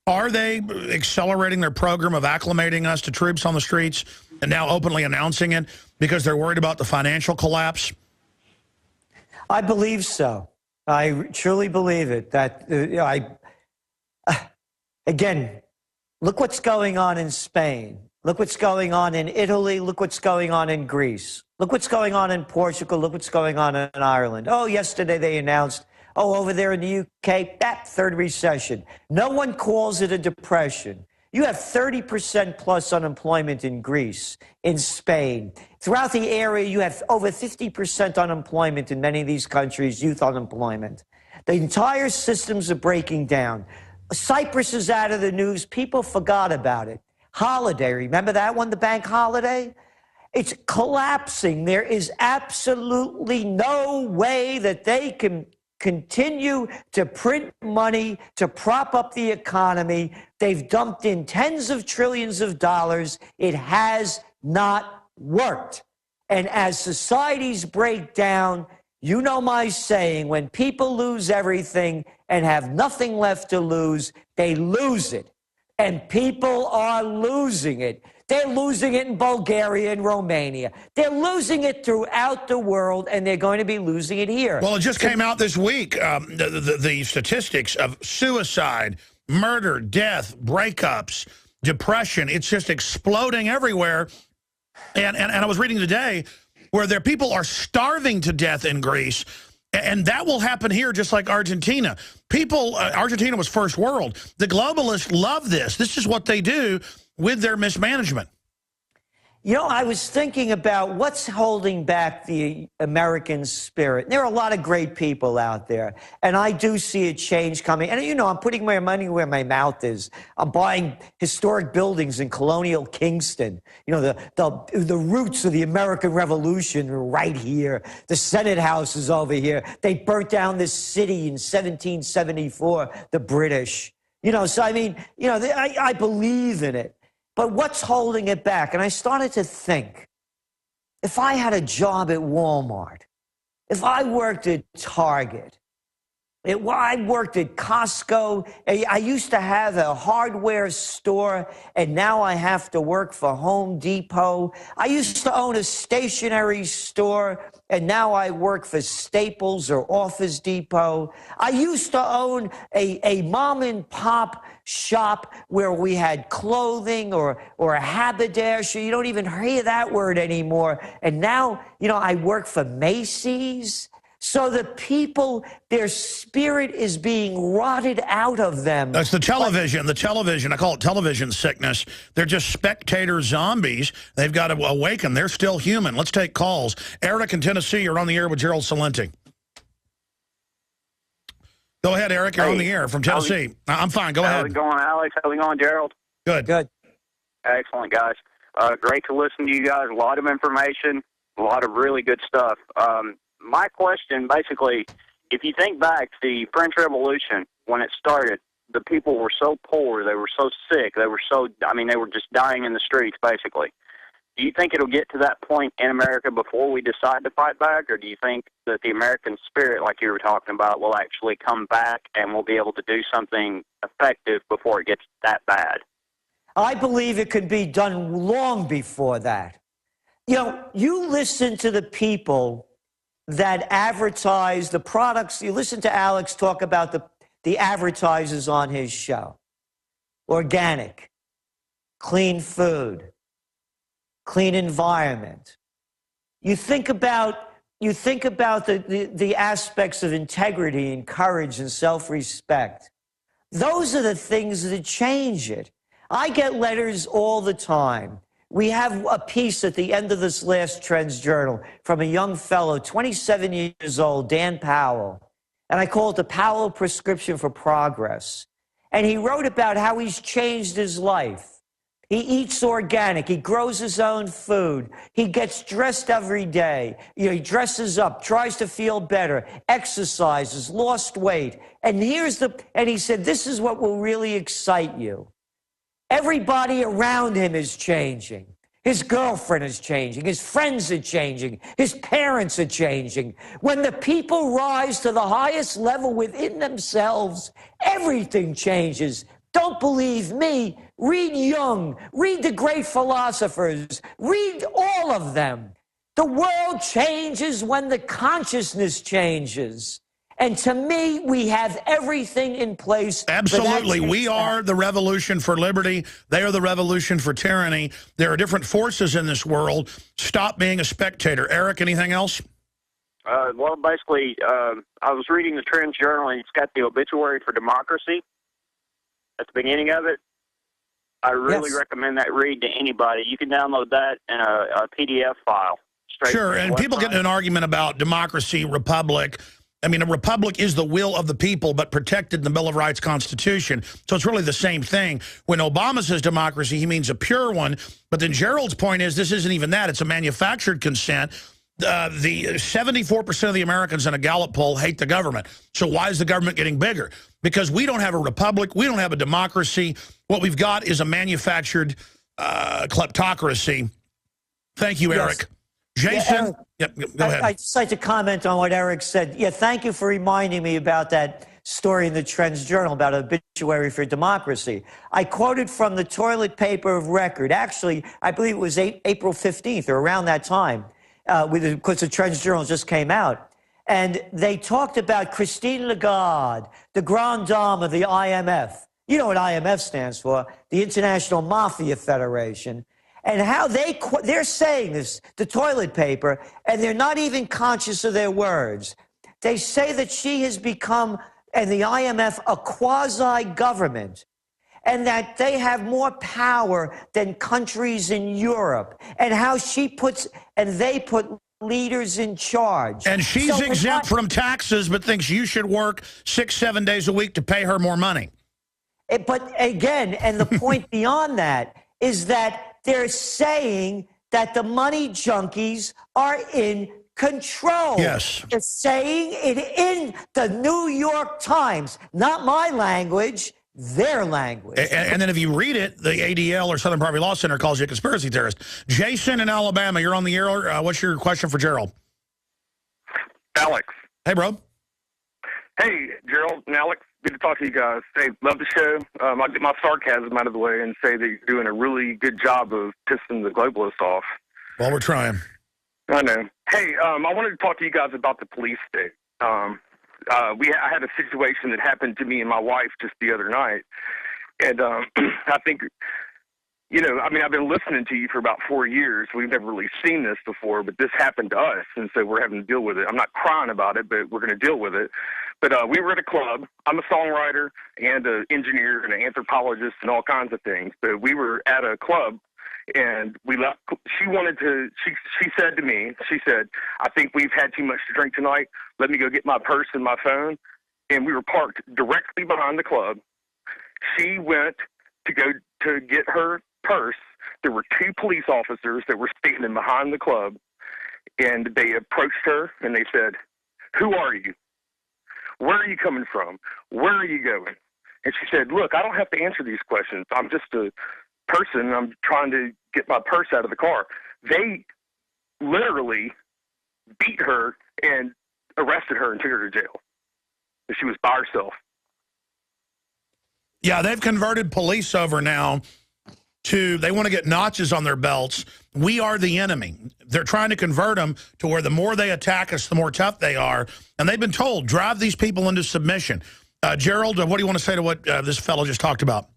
are they accelerating their program of acclimating us to troops on the streets and now openly announcing it because they're worried about the financial collapse? I believe so. I truly believe it. That again, look what's going on in Spain. Look what's going on in Italy. Look what's going on in Greece. Look what's going on in Portugal. Look what's going on in Ireland. Oh, yesterday they announced, over there in the UK, that third recession. No one calls it a depression. You have 30% plus unemployment in Greece, in Spain. Throughout the area, you have over 50% unemployment in many of these countries, youth unemployment. The entire systems are breaking down. Cyprus is out of the news. People forgot about it. Holiday, remember that one, the bank holiday? It's collapsing. There is absolutely no way that they can continue to print money to prop up the economy. They've dumped in tens of trillions of dollars. It has not worked. And as societies break down, you know my saying, when people lose everything and have nothing left to lose, they lose it. And people are losing it. They're losing it in Bulgaria and Romania. They're losing it throughout the world, and they're going to be losing it here. Well, it just came out this week, the statistics of suicide, murder, death, breakups, depression. It's just exploding everywhere. And I was reading today where people are starving to death in Greece, and that will happen here just like Argentina. Argentina was first world. The globalists love this. This is what they do with their mismanagement. You know, I was thinking about what's holding back the American spirit. There are a lot of great people out there, and I do see a change coming. And, you know, I'm putting my money where my mouth is. I'm buying historic buildings in colonial Kingston. You know, the roots of the American Revolution are right here. The Senate House is over here. They burnt down this city in 1774, the British. You know, so, I mean, you know, I believe in it. But what's holding it back? And I started to think, if I had a job at Walmart, if I worked at Target, I worked at Costco. I used to have a hardware store, and now I have to work for Home Depot. I used to own a stationery store, and now I work for Staples or Office Depot. I used to own a mom and pop shop where we had clothing or a haberdasher. You don't even hear that word anymore. And now, I work for Macy's. So the people, their spirit is being rotted out of them. That's the television. The television, I call it television sickness. They're just spectator zombies. They've got to awaken. They're still human. Let's take calls. Eric in Tennessee, you're on the air with Gerald Celente. Go ahead, Eric. You're on the air from Tennessee. I'm fine. Go ahead. How's it going, Alex? How's it going, Gerald? Good. Good. Excellent, guys. Great to listen to you guys. A lot of information, a lot of really good stuff. My question, basically, if you think back to the French Revolution, when it started, the people were so poor, they were so sick, they were just dying in the streets, basically. Do you think it'll get to that point in America before we decide to fight back, or do you think that the American spirit, like you were talking about, will actually come back and we'll be able to do something effective before it gets that bad? I believe it could be done long before that. You listen to the people that advertise the products. You listen to Alex talk about the advertisers on his show. Organic, clean food, clean environment. You think about the aspects of integrity and courage and self-respect. Those are the things that change it. I get letters all the time. We have a piece at the end of this last TrendsJournal from a young fellow, 27 years old, Dan Powell. And I call it the Powell Prescription for Progress. And he wrote about how he's changed his life. He eats organic. He grows his own food. He gets dressed every day. He dresses up, tries to feel better, exercises, lost weight. And he said, this is what will really excite you. Everybody around him is changing. His girlfriend is changing. His friends are changing. His parents are changing. When the people rise to the highest level within themselves, everything changes. Don't believe me? Read Jung. Read the great philosophers. Read all of them. The world changes when the consciousness changes. And to me, we have everything in place. Absolutely. We are the revolution for liberty. They are the revolution for tyranny. There are different forces in this world. Stop being a spectator. Eric, anything else? Well, basically, I was reading the TrendsJournal, and it's got the obituary for democracy at the beginning of it. I really recommend that read to anybody. You can download that in a PDF file. Sure, and people get in an argument about democracy, republic. I mean, a republic is the will of the people, but protected in the Bill of Rights Constitution. So it's really the same thing. When Obama says democracy, he means a pure one. But then Gerald's point is this isn't even that. It's a manufactured consent. The 74% of the Americans in a Gallup poll hate the government. So why is the government getting bigger? Because we don't have a republic. We don't have a democracy. What we've got is a manufactured kleptocracy. Thank you, Eric. Jason? Yeah, go ahead. I'd just like to comment on what Eric said. Yeah, thank you for reminding me about that story in the TrendsJournal about an obituary for democracy. I quoted from the toilet paper of record. Actually, I believe it was April 15th or around that time, because the TrendsJournal just came out. And they talked about Christine Lagarde, the grande dame of the IMF. You know what IMF stands for, the International Mafia Federation. And how they're saying this, the toilet paper, and they're not even conscious of their words. They say that she has become, and the IMF, a quasi-government, and that they have more power than countries in Europe, and how they put leaders in charge. And she's exempt from taxes, but thinks you should work 6-7 days a week to pay her more money. But again, and the point beyond that is that they're saying that the money junkies are in control. Yes. They're saying it in the New York Times. Not my language, their language. And then if you read it, the ADL or Southern Poverty Law Center calls you a conspiracy theorist. Jason in Alabama, you're on the air. What's your question for Gerald? Alex. Hey, bro. Hey, Gerald and Alex, good to talk to you guys. Hey, love the show. I'll get my sarcasm out of the way and say that you're doing a really good job of pissing the globalists off. Well, we're trying. I know. Hey, I wanted to talk to you guys about the police state. I had a situation that happened to me and my wife just the other night, and I think, you know, I mean, I've been listening to you for about 4 years. We've never really seen this before, but this happened to us, and so we're having to deal with it. I'm not crying about it, but we're going to deal with it. But we were at a club. I'm a songwriter and an engineer and an anthropologist and all kinds of things. But we were at a club, and we left. She said to me, she said, I think we've had too much to drink tonight. Let me go get my purse and my phone. And we were parked directly behind the club. She went to go to get her purse. There were 2 police officers that were standing behind the club, and they approached her and they said, "Who are you? Where are you coming from? Where are you going?" And she said, "Look, I don't have to answer these questions. I'm just a person. I'm trying to get my purse out of the car." They literally beat her and arrested her and took her to jail. She was by herself. Yeah, they've converted police over now to, they want to get notches on their belts. We are the enemy. They're trying to convert them to where the more they attack us, the more tough they are. And they've been told, drive these people into submission. Gerald, what do you want to say to what this fellow just talked about?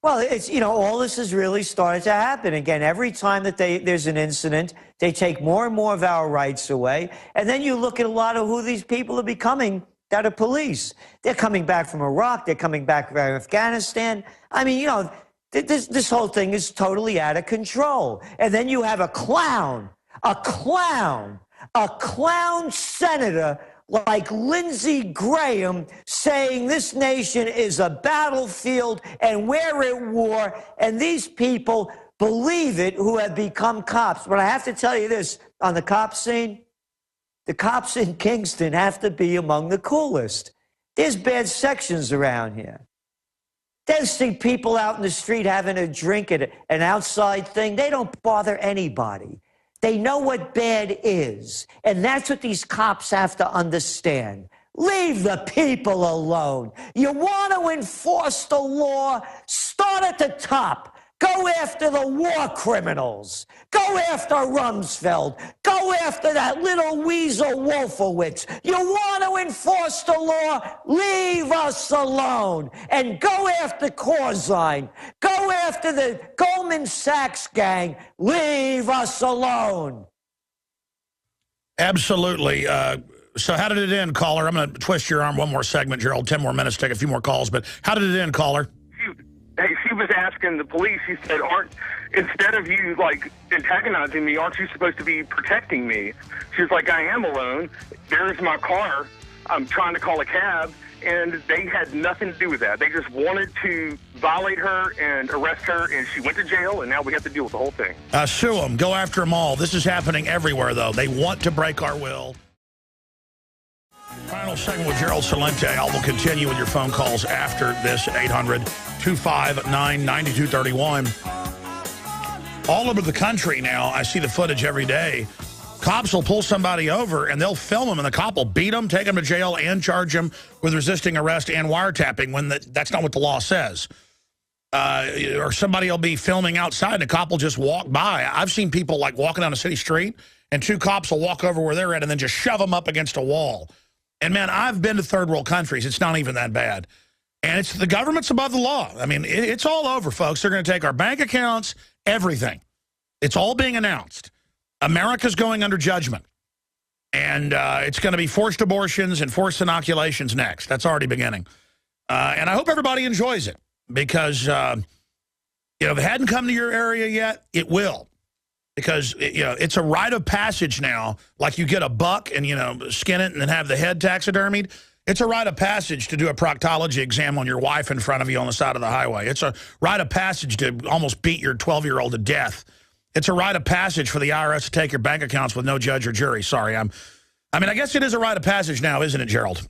Well, it's, you know, all this has really started to happen. Again, every time that there's an incident, they take more and more of our rights away. And then you look at a lot of who these people are becoming that are police. They're coming back from Iraq. They're coming back from Afghanistan. I mean, you know, this whole thing is totally out of control. And then you have a clown senator like Lindsey Graham saying this nation is a battlefield and we're at war, and these people believe it who have become cops. But I have to tell you this, on the cop scene, the cops in Kingston have to be among the coolest. There's bad sections around here. They see people out in the street having a drink at an outside thing. They don't bother anybody. They know what bad is. And that's what these cops have to understand. Leave the people alone. You want to enforce the law? Start at the top. Go after the war criminals. Go after Rumsfeld. Go after that little weasel Wolfowitz. You want to enforce the law? Leave us alone. And go after Corzine. Go after the Goldman Sachs gang. Leave us alone. Absolutely. So how did it end, caller? I'm going to twist your arm one more segment, Gerald. 10 more minutes, take a few more calls. But how did it end, caller? Hey, she was asking the police, she said, instead of you, like, antagonizing me, aren't you supposed to be protecting me? She was like, I am alone. There's my car. I'm trying to call a cab. And they had nothing to do with that. They just wanted to violate her and arrest her, and she went to jail, and now we have to deal with the whole thing. Sue them. Go after them all. This is happening everywhere, though. They want to break our will. Final segment with Gerald Celente. I will continue with your phone calls after this at 800-259-9231. All over the country now, I see the footage every day. Cops will pull somebody over, and they'll film them, and the cop will beat them, take them to jail, and charge them with resisting arrest and wiretapping when that's not what the law says. Or somebody will be filming outside, and a cop will just walk by. I've seen people, like, walking down a city street, and 2 cops will walk over where they're at and then just shove them up against a wall. And, man, I've been to third world countries. It's not even that bad. And it's the government's above the law. I mean, it's all over, folks. They're going to take our bank accounts, everything. It's all being announced. America's going under judgment. And it's going to be forced abortions and forced inoculations next. That's already beginning. And I hope everybody enjoys it because, you know, if it hadn't come to your area yet, it will. Because, you know, it's a rite of passage now. Like you get a buck and, you know, skin it and then have the head taxidermied. It's a rite of passage to do a proctology exam on your wife in front of you on the side of the highway. It's a rite of passage to almost beat your 12-year-old to death. It's a rite of passage for the IRS to take your bank accounts with no judge or jury. Sorry, I mean, I guess it is a rite of passage now, isn't it, Gerald?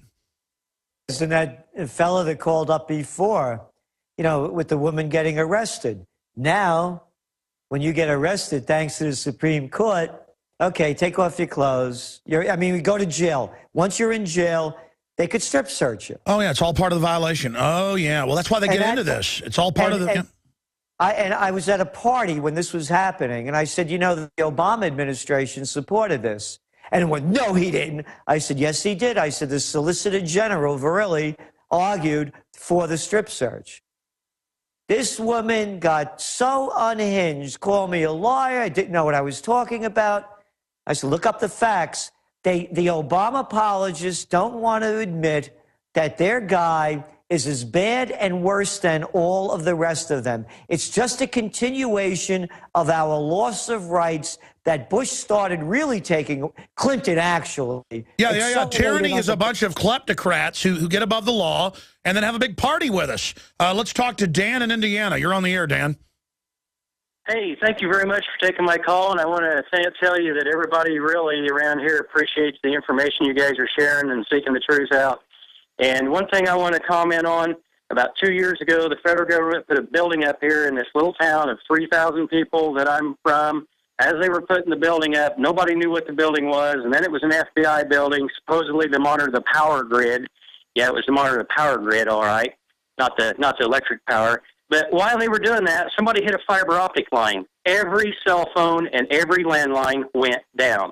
Isn't that fellow that called up before, you know, with the woman getting arrested? Now, when you get arrested, thanks to the Supreme Court, okay, take off your clothes. We go to jail. Once you're in jail, they could strip search you. Oh, yeah, it's all part of the violation. Oh, yeah. Well, that's why they get into this. It's all part of the... I was at a party when this was happening, and I said, you know, the Obama administration supported this. And it went, no, he didn't. I said, yes, he did. I said, the Solicitor General, Verrilli, argued for the strip search. This woman got so unhinged, called me a liar. I didn't know what I was talking about. I said, look up the facts. The Obama apologists don't want to admit that their guy is as bad and worse than all of the rest of them. It's just a continuation of our loss of rights that Bush started really taking, Clinton actually. Yeah. Tyranny is a bunch of kleptocrats who get above the law and then have a big party with us. Let's talk to Dan in Indiana. You're on the air, Dan. Hey, thank you very much for taking my call, and I want to tell you that everybody really around here appreciates the information you guys are sharing and seeking the truth out. And one thing I want to comment on, about 2 years ago, the federal government put a building up here in this little town of 3,000 people that I'm from. As they were putting the building up, nobody knew what the building was, and then it was an FBI building, supposedly to monitor the power grid. Yeah, it was to monitor the power grid, all right, not the electric power. But while they were doing that, somebody hit a fiber optic line. Every cell phone and every landline went down.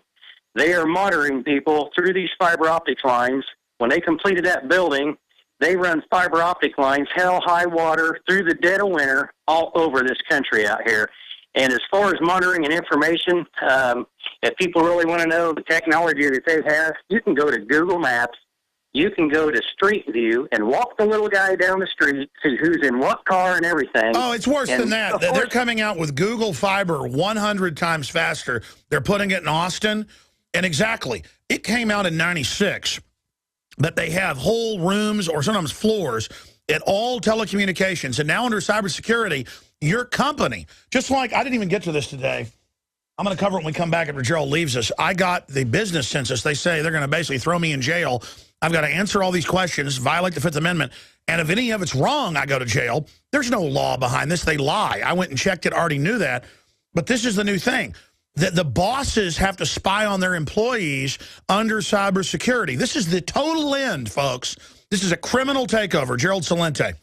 They are monitoring people through these fiber optic lines. When they completed that building, they run fiber optic lines, hell, high water, through the dead of winter, all over this country out here. And as far as monitoring and information, if people really want to know the technology that they have, you can go to Google Maps. You can go to Street View and walk the little guy down the street who's in what car and everything. Oh, it's worse than that. They're coming out with Google Fiber 100 times faster. They're putting it in Austin. And exactly, it came out in '96. But they have whole rooms or sometimes floors at all telecommunications. And now under cybersecurity, your company, just like I didn't even get to this today. I'm going to cover it when we come back after Gerald leaves us. I got the business census. They say they're going to basically throw me in jail. I've got to answer all these questions, violate the Fifth Amendment. And if any of it's wrong, I go to jail. There's no law behind this. They lie. I went and checked it, already knew that. But this is the new thing. The bosses have to spy on their employees under cybersecurity. This is the total end, folks. This is a criminal takeover. Gerald Celente.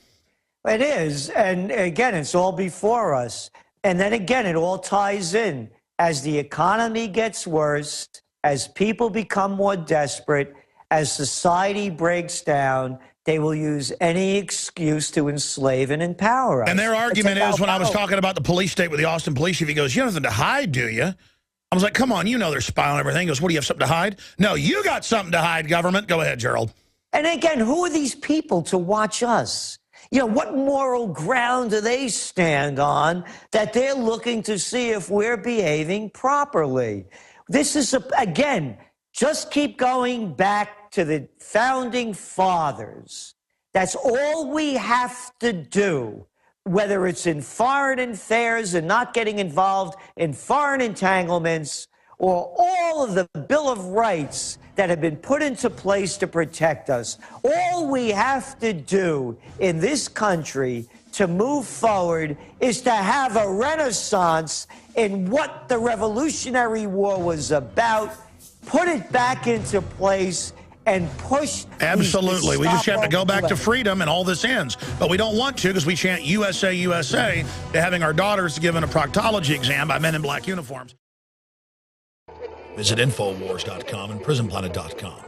It is. And again, it's all before us. And then again, it all ties in. As the economy gets worse, as people become more desperate, as society breaks down, they will use any excuse to enslave and empower us. And their argument is, when I was talking about the police state with the Austin police chief, he goes, you have nothing to hide, do you? I was like, come on, you know they're spying on everything. He goes, what, do you have something to hide? No, you got something to hide, government. Go ahead, Gerald. And again, who are these people to watch us? You know, what moral ground do they stand on that they're looking to see if we're behaving properly? This is, again, just keep going back to the founding fathers. That's all we have to do, whether it's in foreign affairs and not getting involved in foreign entanglements, or all of the Bill of Rights that have been put into place to protect us. All we have to do in this country to move forward is to have a renaissance in what the Revolutionary War was about, put it back into place, and push. Absolutely. We just have to go back to freedom and all this ends. But we don't want to, because we chant USA, USA, to having our daughters given a proctology exam by men in black uniforms. Visit InfoWars.com and PrisonPlanet.com.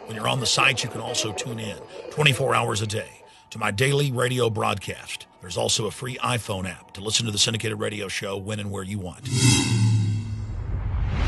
When you're on the site, you can also tune in 24 hours a day to my daily radio broadcast. There's also a free iPhone app to listen to the syndicated radio show when and where you want.